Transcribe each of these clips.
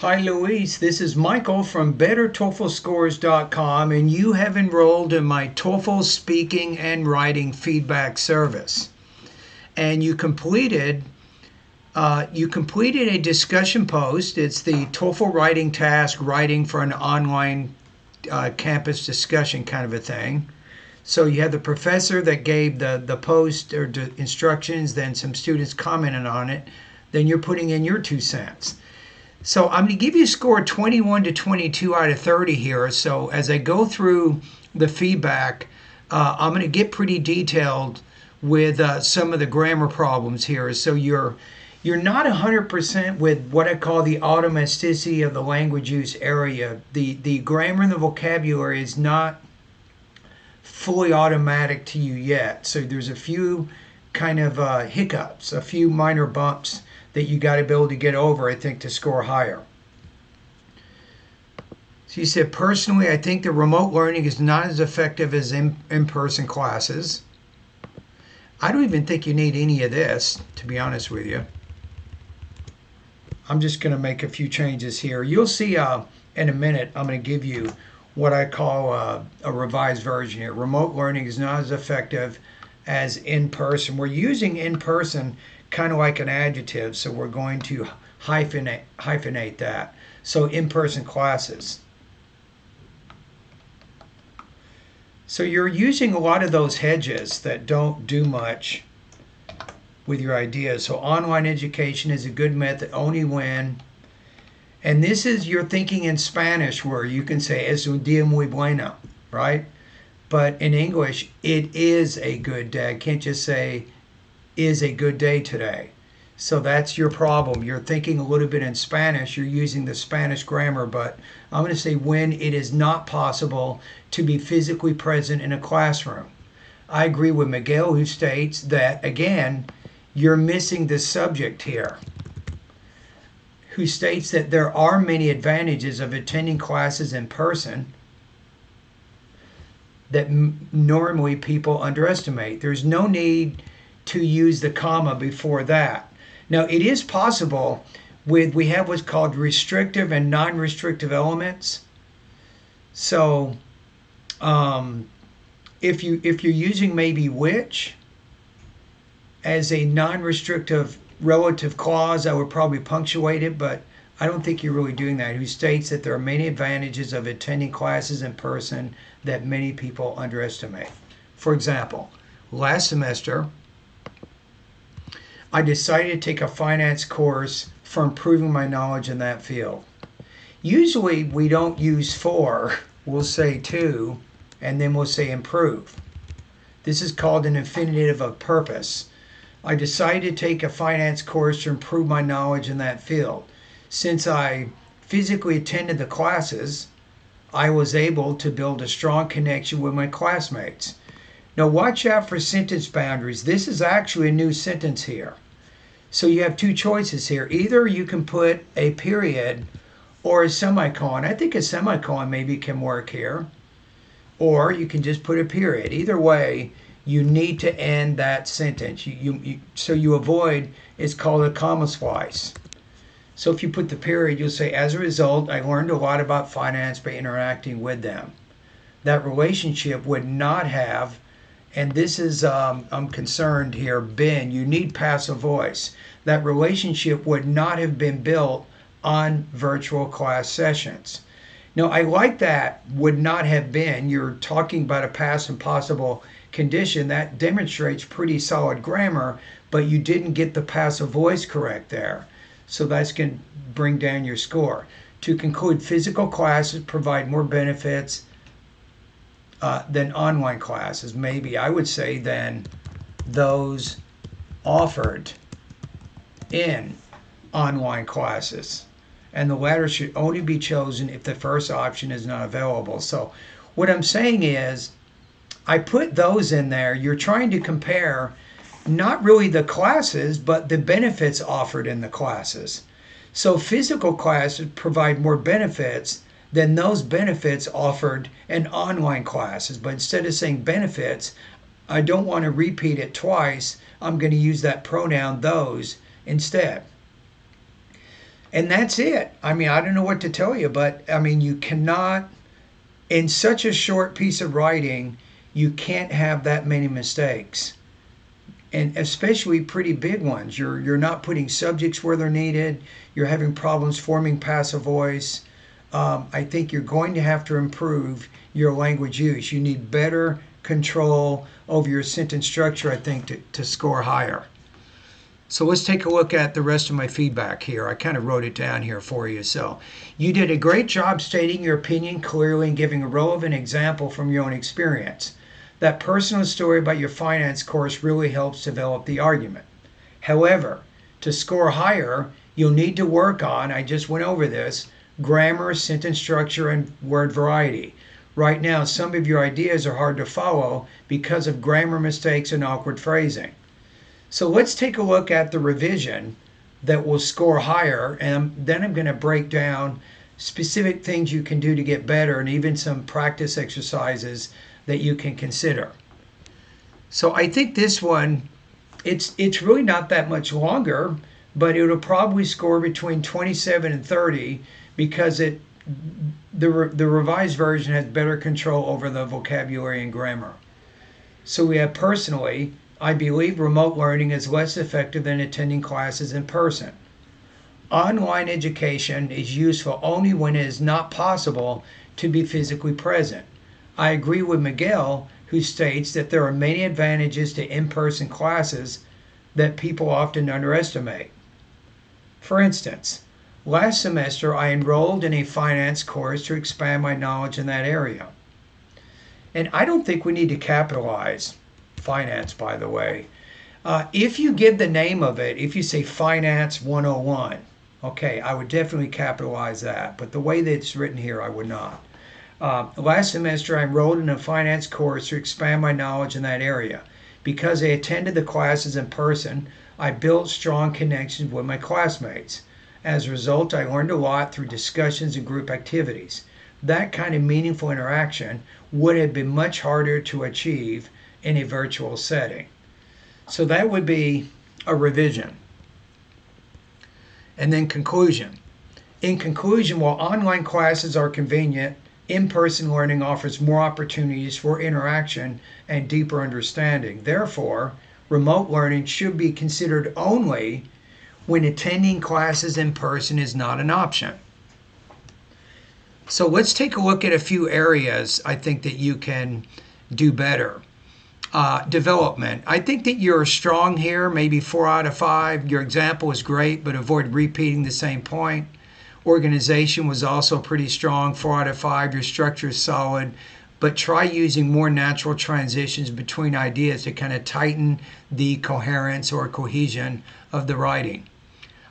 Hi Luis, this is Michael from BetterTOEFLScores.com and you have enrolled in my TOEFL speaking and writing feedback service. And you completed a discussion post. It's the TOEFL writing task, writing for an online campus discussion kind of a thing. So you have the professor that gave the post or instructions, then some students commented on it, then you're putting in your 2 cents. So I'm going to give you a score 21 to 22 out of 30 here. So as I go through the feedback, I'm going to get pretty detailed with some of the grammar problems here. So you're not 100% with what I call the automaticity of the language use area. The grammar and the vocabulary is not fully automatic to you yet. So there's a few kind of hiccups, a few minor bumps that you got to be able to get over, I think, to score higher. So you said, personally, I think the remote learning is not as effective as in-person classes. I don't even think you need any of this, to be honest with you. I'm just going to make a few changes here. You'll see in a minute, I'm going to give you what I call a revised version here. Remote learning is not as effective as in-person. We're using in-person kind of like an adjective, so we're going to hyphenate that. So in-person classes. So you're using a lot of those hedges that don't do much with your ideas. So online education is a good method only when, and this is you're thinking in Spanish where you can say es un día muy bueno, right? But in English, it is a good day. I can't just say is a good day today. So that's your problem. You're thinking a little bit in Spanish. You're using the Spanish grammar, but I'm going to say when it is not possible to be physically present in a classroom. I agree with Miguel, who states that, again, you're missing the subject here, who states that there are many advantages of attending classes in person that normally people underestimate. There's no need to use the comma before that. Now, it is possible we have what's called restrictive and non-restrictive elements. So if you're using maybe which as a non-restrictive relative clause, I would probably punctuate it, but I don't think you're really doing that. Who states that there are many advantages of attending classes in person that many people underestimate. For example, last semester, I decided to take a finance course for improving my knowledge in that field. Usually we don't use for, we'll say to, and then we'll say improve. This is called an infinitive of purpose. I decided to take a finance course to improve my knowledge in that field. Since I physically attended the classes, I was able to build a strong connection with my classmates. Now watch out for sentence boundaries. This is actually a new sentence here. So you have two choices here. Either you can put a period or a semicolon. I think a semicolon maybe can work here. Or you can just put a period. Either way, you need to end that sentence. So you avoid, it's called a comma splice. So if you put the period, you'll say, as a result, I learned a lot about finance by interacting with them. That relationship would not have, and this is, I'm concerned here, been, you need passive voice. That relationship would not have been built on virtual class sessions. Now, I like that would not have been. You're talking about a past and possible condition. That demonstrates pretty solid grammar, but you didn't get the passive voice correct there. So that's going to bring down your score. To conclude, physical classes provide more benefits than online classes. Maybe I would say than those offered in online classes. And the latter should only be chosen if the first option is not available. So what I'm saying is, I put those in there. You're trying to compare not really the classes, but the benefits offered in the classes. So physical classes provide more benefits than those benefits offered in online classes. But instead of saying benefits, I don't want to repeat it twice. I'm going to use that pronoun those instead. And that's it. I mean, I don't know what to tell you, but I mean, you cannot, in such a short piece of writing, you can't have that many mistakes. And especially pretty big ones. You're not putting subjects where they're needed. You're having problems forming passive voice. I think you're going to have to improve your language use. You need better control over your sentence structure, I think, to score higher. So let's take a look at the rest of my feedback here. I kind of wrote it down here for you. So you did a great job stating your opinion clearly and giving a relevant example from your own experience. That personal story about your finance course really helps develop the argument. However, to score higher, you'll need to work on, I just went over this, grammar, sentence structure, and word variety. Right now, some of your ideas are hard to follow because of grammar mistakes and awkward phrasing. So let's take a look at the revision that will score higher, and then I'm going to break down specific things you can do to get better and even some practice exercises that you can consider. So I think this one, it's really not that much longer, but it'll probably score between 27 and 30 because the revised version has better control over the vocabulary and grammar. So we have personally, I believe remote learning is less effective than attending classes in person. Online education is useful only when it is not possible to be physically present. I agree with Miguel, who states that there are many advantages to in-person classes that people often underestimate. For instance, last semester I enrolled in a finance course to expand my knowledge in that area. And I don't think we need to capitalize finance, by the way. If you give the name of it, if you say Finance 101, okay, I would definitely capitalize that. But the way that it's written here, I would not. Last semester, I enrolled in a finance course to expand my knowledge in that area. Because I attended the classes in person, I built strong connections with my classmates. As a result, I learned a lot through discussions and group activities. That kind of meaningful interaction would have been much harder to achieve in a virtual setting. So that would be a revision. And then conclusion. In conclusion, while online classes are convenient, in-person learning offers more opportunities for interaction and deeper understanding. Therefore, remote learning should be considered only when attending classes in person is not an option. So let's take a look at a few areas I think that you can do better. Development. I think that you're strong here, maybe 4 out of 5. Your example is great, but avoid repeating the same point. Organization was also pretty strong, 4 out of 5. Your structure is solid, but try using more natural transitions between ideas to kind of tighten the coherence or cohesion of the writing.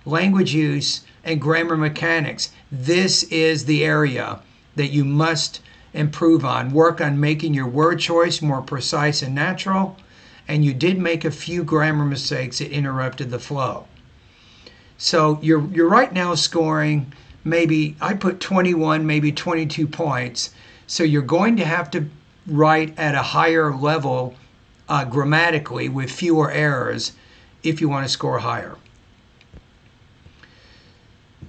Language use and grammar mechanics. This is the area that you must improve on. Work on making your word choice more precise and natural. And you did make a few grammar mistakes that interrupted the flow. So you're right now scoring maybe, I put 21, maybe 22 points. So you're going to have to write at a higher level grammatically with fewer errors if you want to score higher.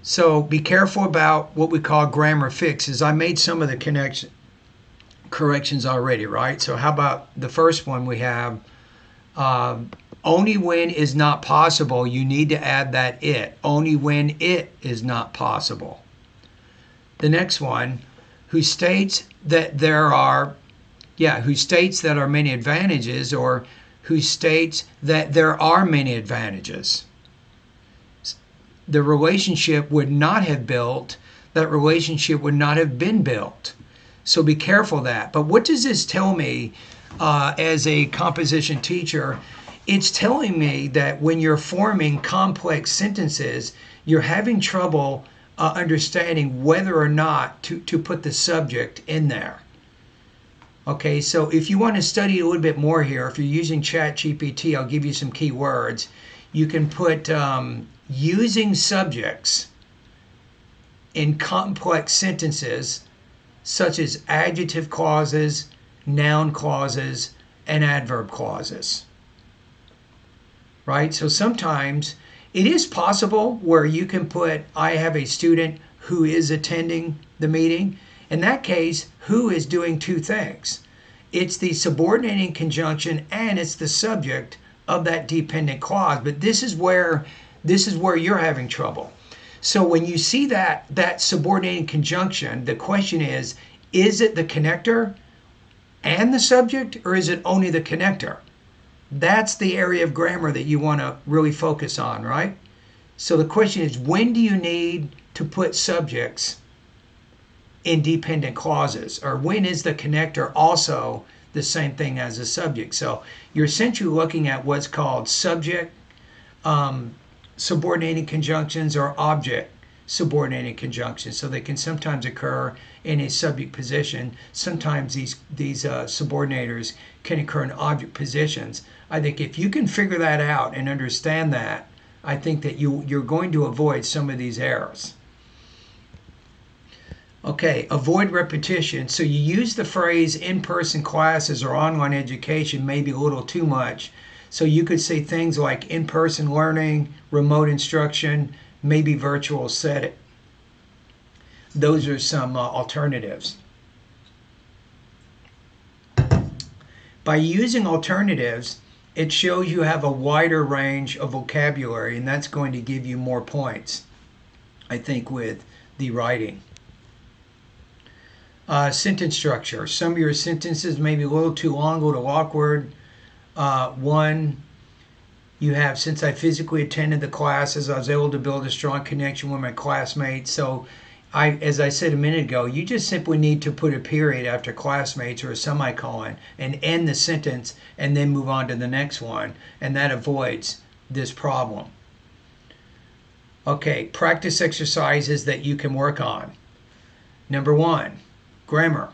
So be careful about what we call grammar fixes. I made some of the corrections already, right? So how about the first one we have, only when is not possible, you need to add that it. Only when it is not possible. The next one, who states that there are many advantages, or who states that there are many advantages. The relationship would not have built, that relationship would not have been built. So be careful of that. But what does this tell me as a composition teacher? It's telling me that when you're forming complex sentences, you're having trouble understanding whether or not to put the subject in there. Okay, so if you want to study a little bit more here, if you're using ChatGPT, I'll give you some key words. You can put using subjects in complex sentences such as adjective clauses, noun clauses, and adverb clauses. Right? So sometimes It is possible where you can put, I have a student who is attending the meeting. In that case, who is doing two things. It's the subordinating conjunction and it's the subject of that dependent clause. But this is where you're having trouble. So when you see that subordinating conjunction, the question is it the connector and the subject, or is it only the connector? That's the area of grammar that you want to really focus on, right? So the question is, when do you need to put subjects in dependent clauses? Or when is the connector also the same thing as the subject? So you're essentially looking at what's called subject subordinating conjunctions or object subordinating conjunctions. So they can sometimes occur in a subject position. Sometimes these subordinators can occur in object positions. I think if you can figure that out and understand that, I think that you're going to avoid some of these errors. Okay, avoid repetition. So you use the phrase in-person classes or online education maybe a little too much. So you could say things like in-person learning, remote instruction, maybe virtual setting. Those are some alternatives. By using alternatives, it shows you have a wider range of vocabulary, and that's going to give you more points, I think, with the writing. Sentence structure. Some of your sentences may be a little too long, a little awkward. One, you have, since I physically attended the classes, I was able to build a strong connection with my classmates. So as I said a minute ago, you just simply need to put a period after classmates or a semicolon and end the sentence and then move on to the next one. And that avoids this problem. Okay, practice exercises that you can work on. Number 1, grammar.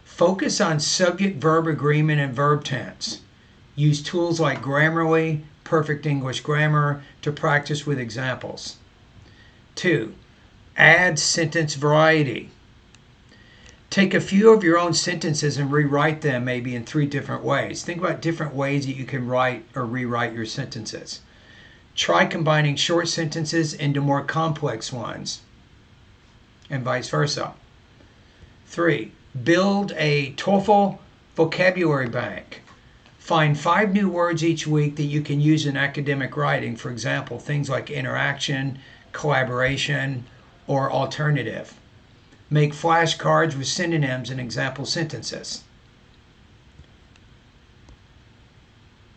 Focus on subject-verb agreement and verb tense. Use tools like Grammarly, Perfect English Grammar to practice with examples. 2, add sentence variety. Take a few of your own sentences and rewrite them maybe in 3 different ways. Think about different ways that you can write or rewrite your sentences. Try combining short sentences into more complex ones, and vice versa. 3, build a TOEFL vocabulary bank. Find 5 new words each week that you can use in academic writing. For example, things like interaction, collaboration, or alternative. Make flashcards with synonyms and example sentences.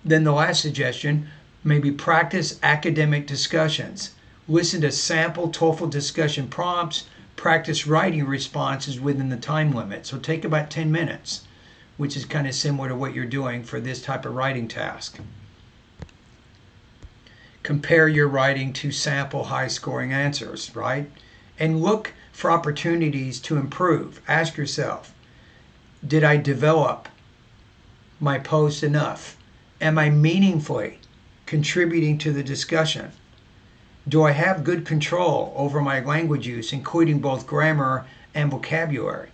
Then the last suggestion, maybe practice academic discussions. Listen to sample TOEFL discussion prompts. Practice writing responses within the time limit. So take about 10 minutes, which is kind of similar to what you're doing for this type of writing task. Compare your writing to sample high-scoring answers, right? And look for opportunities to improve. Ask yourself, did I develop my post enough? Am I meaningfully contributing to the discussion? Do I have good control over my language use, including both grammar and vocabulary?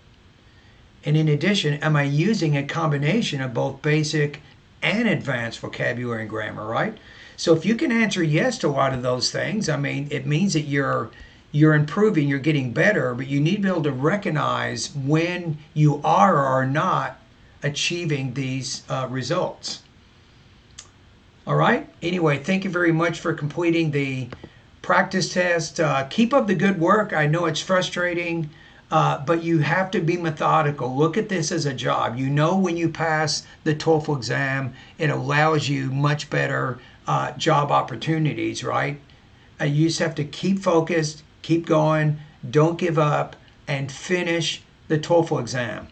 And in addition, am I using a combination of both basic and advanced vocabulary and grammar, right? So if you can answer yes to a lot of those things, I mean, it means that you're improving, you're getting better, but you need to be able to recognize when you are or are not achieving these results. All right. Anyway, thank you very much for completing the practice test. Keep up the good work. I know it's frustrating, but you have to be methodical. Look at this as a job. You know, when you pass the TOEFL exam, it allows you much better job opportunities, right? You just have to keep focused, keep going, don't give up, and finish the TOEFL exam.